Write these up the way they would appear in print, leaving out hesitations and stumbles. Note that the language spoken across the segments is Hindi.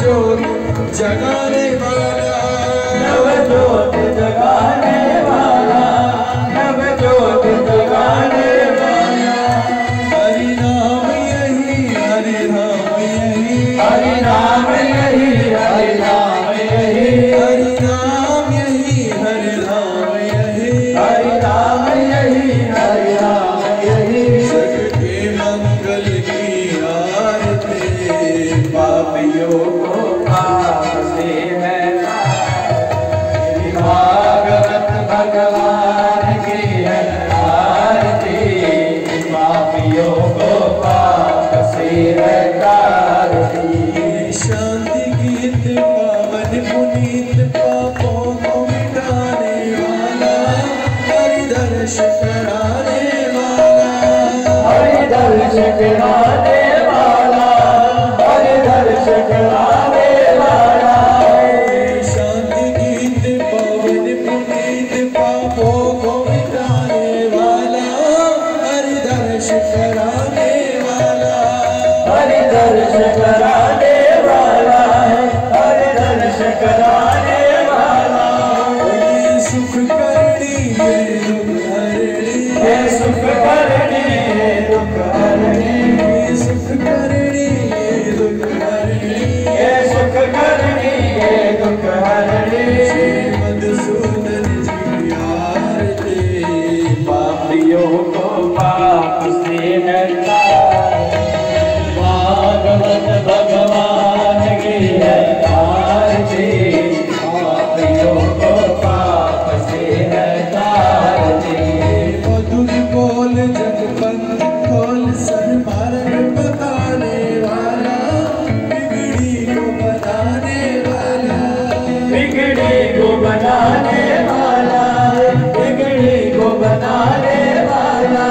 नवजोत जगाने वाला, नवजोत जगाने वाला, नवजोत जगाने वाला। हरि नाम यही, हरि नाम यही, हरि नाम यही, हरि नाम यही, हरि नाम यही, हरि नाम यही, हरि नाम यही, हरि नाम यही। सबके मंगल की आरती, पापियों को पाप से है भागवत भगवान की है आरती। पापियों को पाप से है तारती। शांति गीत पावन पुनीत पापों को मिटाने वाला, हरि दर्श कराने वाला, हरि दर्श कराने वाला, हरि दर्श कराने वाला। शांति गीत पावन पुनीत पापों को मिटाने वाला, हरि दर्श कराने वाला, हरि दर्श कराने वाला है, हरि दर्श कराने वाला। ये सुख करनी ये दुख हरनी, ये सुख करनी है दुख हरनी, ये सुख करनी ये दुख हरनी, ये सुख करनी है दुख हरनी। मधुसूदन जी की आरती, पापियों को पाप से है भागवत भगवान की है आरती। पापियों को पाप से है तारती। मधुर बोल जगपंथ खोल सन्मार्ग बताने वाला, बिगड़ी को बनाने वाला, बिगड़ी को बनाने वाला, बिगड़ी को बनाने वाला।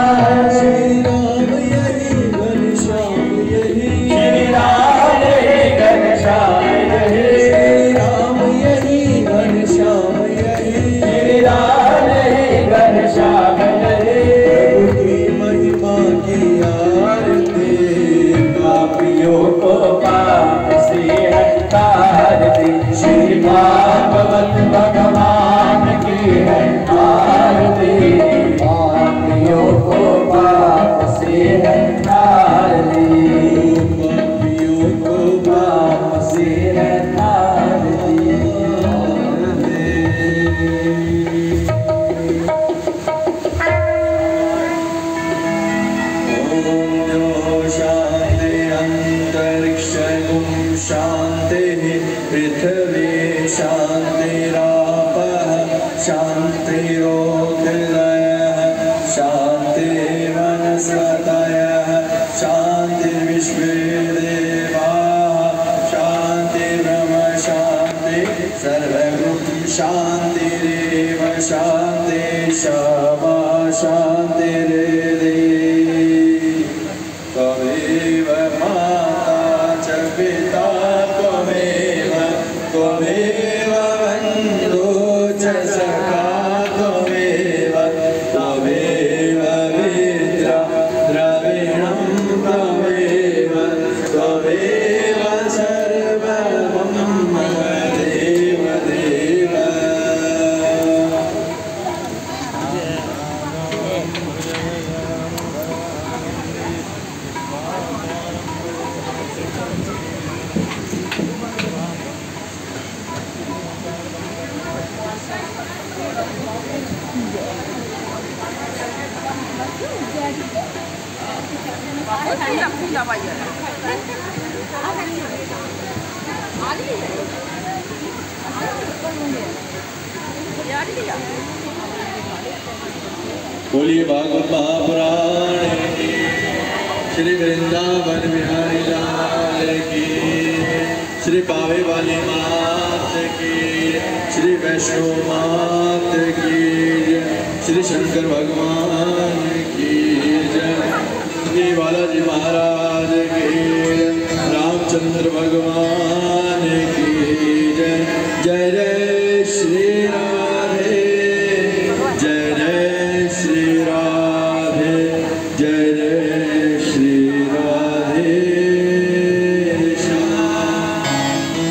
श्री राम यही घनश्याम यही, श्री राम यही घनश्याम यही, श्री राम यही घनश्याम यही, श्री राम यही घनश्याम यही। प्रभु की महिमा की आरती, पापियों को पाप से हटा आरती। श्री भागवत भगवान की है आरती। पापियों को पाप से हटा आरती। पापियों को पाप से हटा आरती। शांति अंतरिक्षं शांतिः पृथिवी शान्तिरापः शान्तिरोषधयः शान्तिर्वनस्पतयः शान्तिर्विश्वे देवाः शान्तिर्ब्रह्म शान्ति सर्वभूत शान्तिरेव शान्ति क्षमा शान्तिरेधि। त्वमेव माता च पिता त्वमेव, त्वमेव बन्धु च सखा त्वमेव, त्वमेव विद्या द्रविणं त्वमेव, त्वमेव सर्वं मम देव देव। बोलिए भागवत महापुराण की, श्री वृंदावन बिहारी लाल की, श्री पावे वाली मात की, श्री वैष्णो मात की, श्री शंकर भगवान की जय, श्री बालाजी महाराज की, रामचंद्र भगवान की जय। जय जय श्री राधे, जय जय श्री राधे, जय जय श्री राधे श्याम।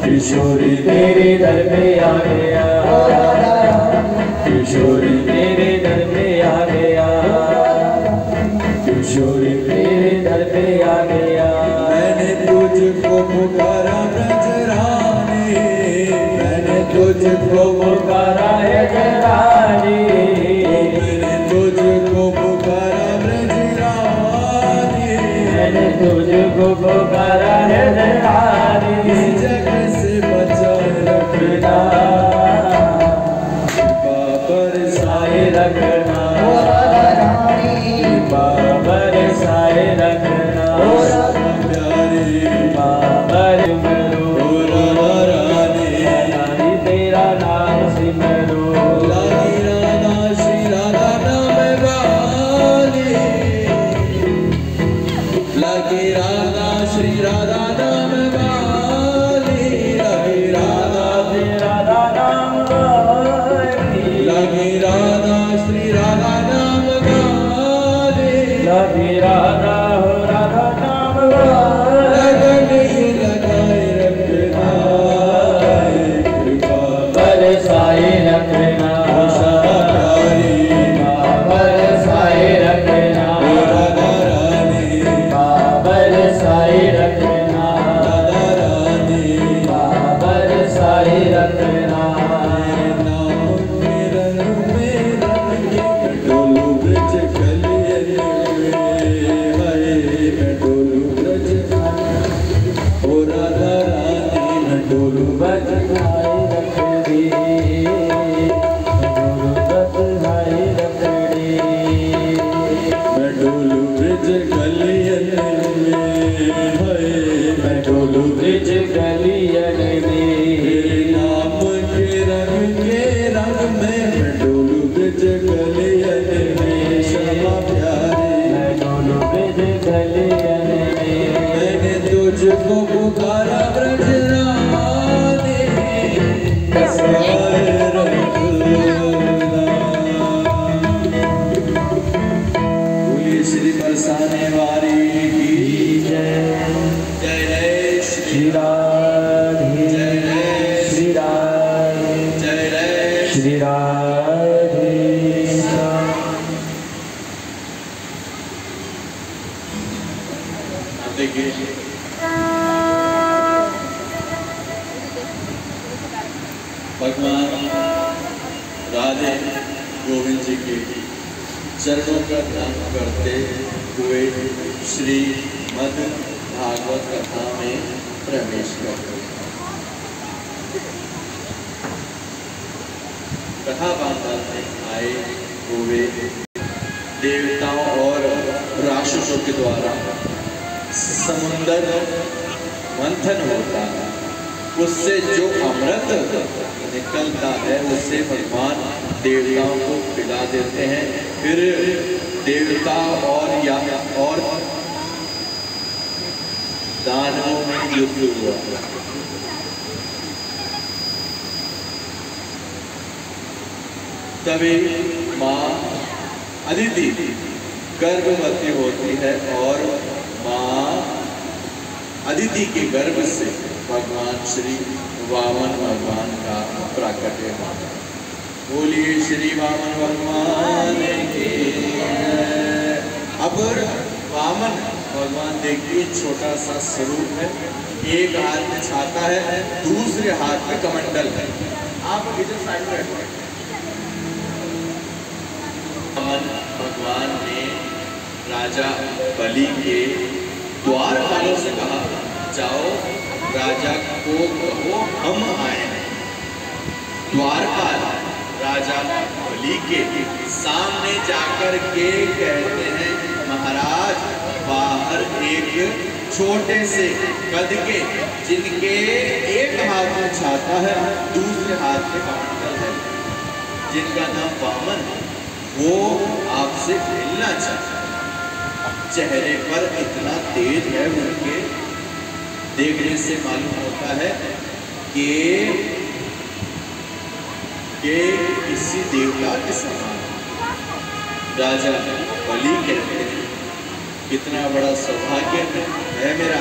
किशोरी तेरे दर पे आ गया, किशोरी तेरे दर पे आ गया, किशोरी तेरे दर पे आ गया। मैंने तुझको पुकारा ब्रजरानी, मैंने तुझको पुकारा है जरानी, मैंने तुझको पुकारा ब्रजरानी, मैंने तुझको पुकारा है जरानी। इस जग से बचाए रखना, बरसाए रखना, बरसाए रखना, प्यारी बाबर रानी, तेरा नाम सिमरो, लागी राधा श्री राधा नाम वाली, लागी राधा श्री राधा नाम वाली, लागी राधा राधा नाम वाली, लागी राधा श्री राधा नाम वाली, लगी राधा हो राधा नाम वाली। लगन लगाए रखना, कृपा बरसाए रखना, प्यारी बरसाए रखना, राधा रानी, बरसाए रखना, राधा रानी, बरसाए रखना। नाम के रंग में रंग के डोलू ब्रज कलियन में, हाय मैं डोलू ब्रज, ओ राधा रानी मैं डोलू ब्रज, बरसाए रखड़ी, बरसाए रखड़ी, मैं डोलू ब्रज कलियन में, हाय मैं डोलू ब्रिज गलियन तेरे में, नाम के रंग में मैं डोलू ब्रज कलियन में, श्यामा प्यारी मैं डोलू ब्रिज गलियन में। मैंने तुझको पुकारा ब्रजरानी, बरसाए रखना। बोलिए श्री बरसाने वाली की जय जय, जय श्री श्री राधे, जय जय श्री राधे, जय जय श्री राधे श्याम। देखिए भगवान राधे गोविंद जी के चरणों का ध्यान करते हुए श्री मद भागवत कथा में प्रवेश करते हैं। कथा वार्ता में आए हुए देवताओं और राक्षसों के द्वारा समुंदर मंथन होता है, उससे जो अमृत निकलता है उससे भगवान देवताओं को पिला देते हैं। फिर देवता और दानवों में युद्ध हुआ। तभी माँ अदिति गर्भवती होती है और माँ अदिति के गर्भ से भगवान श्री वामन भगवान का प्राकट्य होता है। बोलिए श्री वामन भगवान की जय। अब वामन भगवान देखिए छोटा सा स्वरूप है, एक हाथ में छाता है, दूसरे हाथ में कमंडल है। आप इधर साइड में बैठो। वामन भगवान ने राजा बलि के द्वार वालों से कहा, जाओ राजा को कहो हम आए हैं। द्वारपाल राजा बलि के सामने जाकर के कहते हैं, महाराज बाहर एक छोटे से कद के, जिनके एक हाथ में छाता है, दूसरे हाथ में कमंडल है, जिनका नाम वामन, वो आपसे मिलना चाहता है। चेहरे पर इतना तेज है उनके, देखने से मालूम होता है कि किसी देवता के समान। राजा बलि कहते हैं, कितना बड़ा सौभाग्य है मेरा,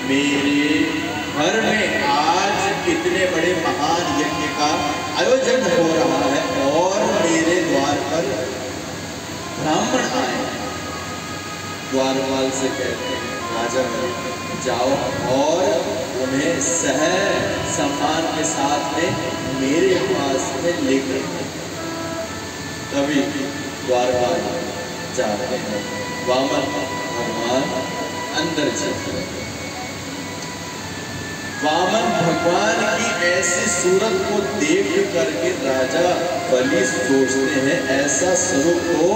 मेरे घर में आज इतने बड़े महान यज्ञ का आयोजन हो रहा है और मेरे द्वार पर ब्राह्मण आए हैं। द्वारपाल से कहते हैं, राजा बलि जाओ और उन्हें सह सम्मान के साथ में मेरे पास में लेकर। तभी द्वारपाल जाते हैं, वामन भगवान अंदर चलते हैं। वामन भगवान की ऐसी सूरत को देख करके राजा बलि सोचते हैं, ऐसा स्वरूप तो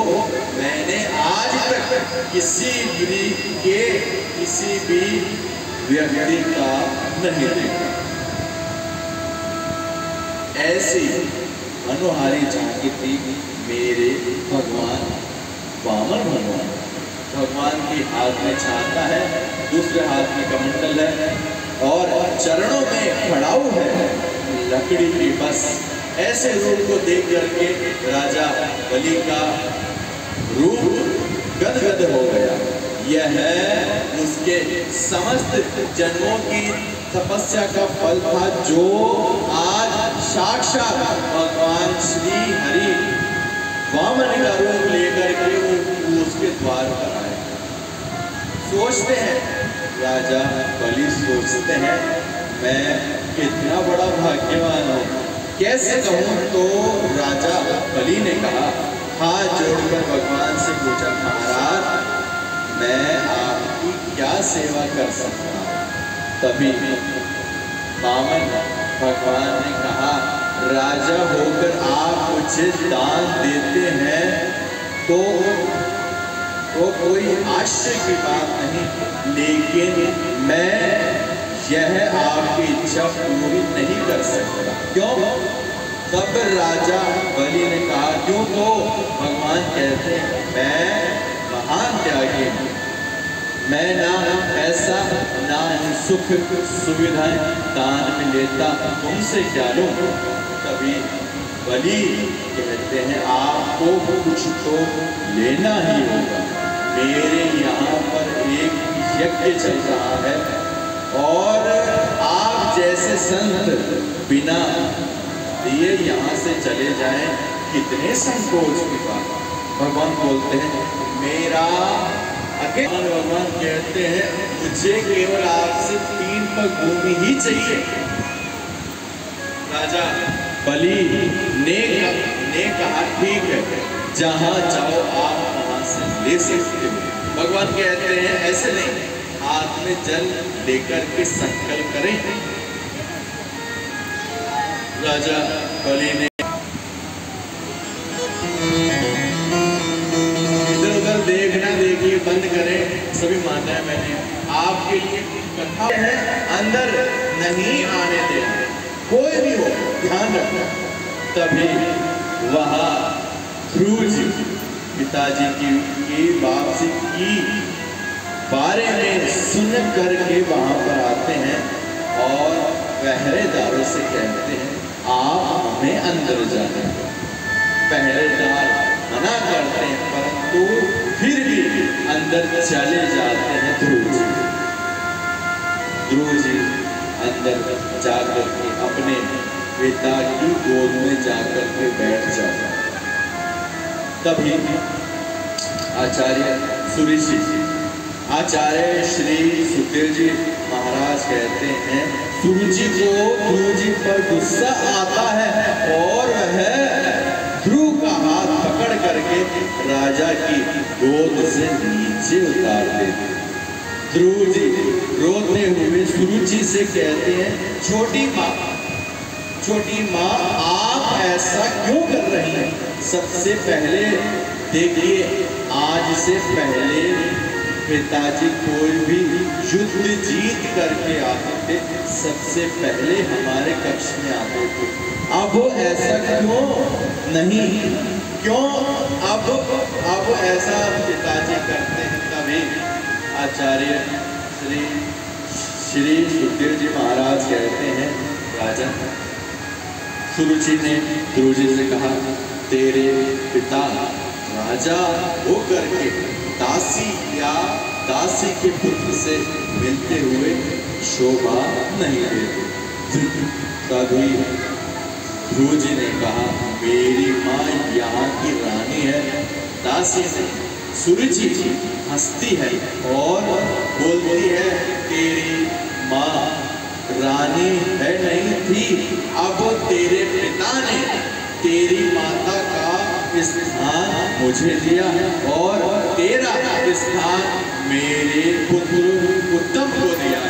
मैंने आज तक किसी भी व्यक्ति का नहीं देखा। ऐसी मनोहारी झांकी थी मेरे भगवान वामन भगवान। भगवान के हाथ में छाता है, दूसरे हाथ में कमंडल है और चरणों में खड़ाऊ है लकड़ी की। बस ऐसे रूप को देख करके राजा बलि का रूप गदगद हो गया। यह उसके समस्त जन्मों की तपस्या का फल था, जो आज साक्षात भगवान श्री हरि वामन का रूप लेकर के उसके द्वार पर आए। सोचते हैं, राजा बलि सोचते हैं, मैं कितना बड़ा भाग्यवान हूँ, कैसे कहूँ। तो राजा बलि ने कहा, हाथ जोड़कर भगवान से पूछा, महाराज मैं आपकी क्या सेवा कर सकता हूँ। तभी वामन भगवान ने कहा, राजा होकर आप मुझे दान देते हैं तो कोई आश्चर्य की बात नहीं, लेकिन मैं यह आपकी इच्छा पूरी नहीं कर सकता। क्यों? तब राजा बलि ने कहा, क्यों? तो भगवान कहते हैं, मैं महान त्यागी हूँ, मैं ना ऐसा ना सुख सुविधाएं दान में लेता, तुमसे क्या लूं। तभी बलि कहते हैं, आपको कुछ तो लेना ही होगा। मेरे यहाँ पर एक यज्ञ चल रहा है और आप जैसे संत बिना दिए यहाँ से चले जाएं, कितने संकोच की बात। भगवान बोलते हैं, मेरा भगवान कहते हैं, मुझे केवल आपसे 3 पग भूमि ही चाहिए। राजा बलि ने कहा, ठीक है, जहां जाओ आप वहां से ले सकते हो। भगवान कहते हैं, ऐसे नहीं, हाथ में जल लेकर के संकल्प करें। राजा बलि ने देखना देखिए बंद करें। सभी माताएं मैंने आपके लिए कथा है, अंदर नहीं आने देना, कोई भी हो, ध्यान रखना। तभी वहां ध्रुव जी पिताजी की वापसी की बारे में सुन करके वहां पर आते हैं और पहरेदारों से कहते हैं, आप हमें अंदर जाने दो। पहरेदार मना करते हैं, परंतु फिर भी अंदर चले जाते हैं ध्रुव जी। ध्रुव जी अंदर जाकर के अपने पिता की गोद में जाकर के बैठ जाओ। तभी आचार्य श्री सुखदेव जी महाराज कहते हैं, सुरुचि को ध्रुव जी पर गुस्सा आता है और वह ध्रुव का हाथ पकड़ करके राजा की गोद से नीचे उतार देते। ध्रुव जी रोते हुए सुरुचि से कहते हैं, छोटी माँ आप ऐसा क्यों कर रही हैं? सबसे पहले देखिए, आज से पहले पिताजी कोई भी युद्ध जीत करके आते थे, सबसे पहले हमारे कक्ष में आते थे। अब ऐसा क्यों नहीं, क्यों अब ऐसा पिताजी करते हैं? तभी आचार्य श्री सुखदेव जी महाराज कहते हैं, राजन, सुरुचि ने ध्रुव जी से कहा, तेरे पिता राजा होकर के दासी के पुत्र से मिलते हुए शोभा नहीं देते। तभी ध्रुव जी ने कहा, मेरी माँ यहाँ की रानी है, दासी नहीं। सुरुचि हंसती है और बोलती है, तेरी माँ रानी है नहीं थी, अब तेरे पिता ने तेरी माता का स्थान मुझे दिया और तेरा स्थान मेरे पुत्र उत्तम को दिया।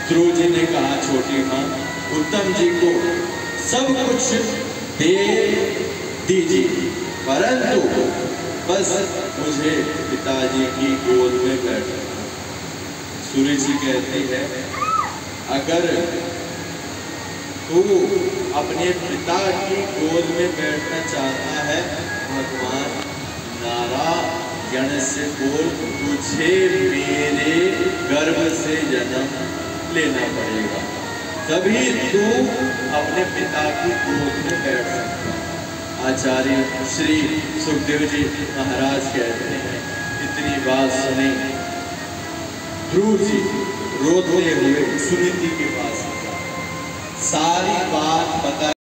ध्रुव जी ने कहा, छोटी माँ, उत्तम जी को सब कुछ दे दीजिए, परंतु बस मुझे पिताजी की गोद में बैठना। सुरुचि कहती है, अगर तू अपने पिता की गोद में बैठना चाहता है, भगवान नारायण से बोल, तुझे मेरे गर्भ से जन्म लेना पड़ेगा, तभी तू अपने पिता की गोद में बैठ सकता। आचार्य श्री सुखदेव जी महाराज कहते हैं, इतनी बात सुनी ध्रुव जी रोते हुए सुनीति के पास सारी बात बता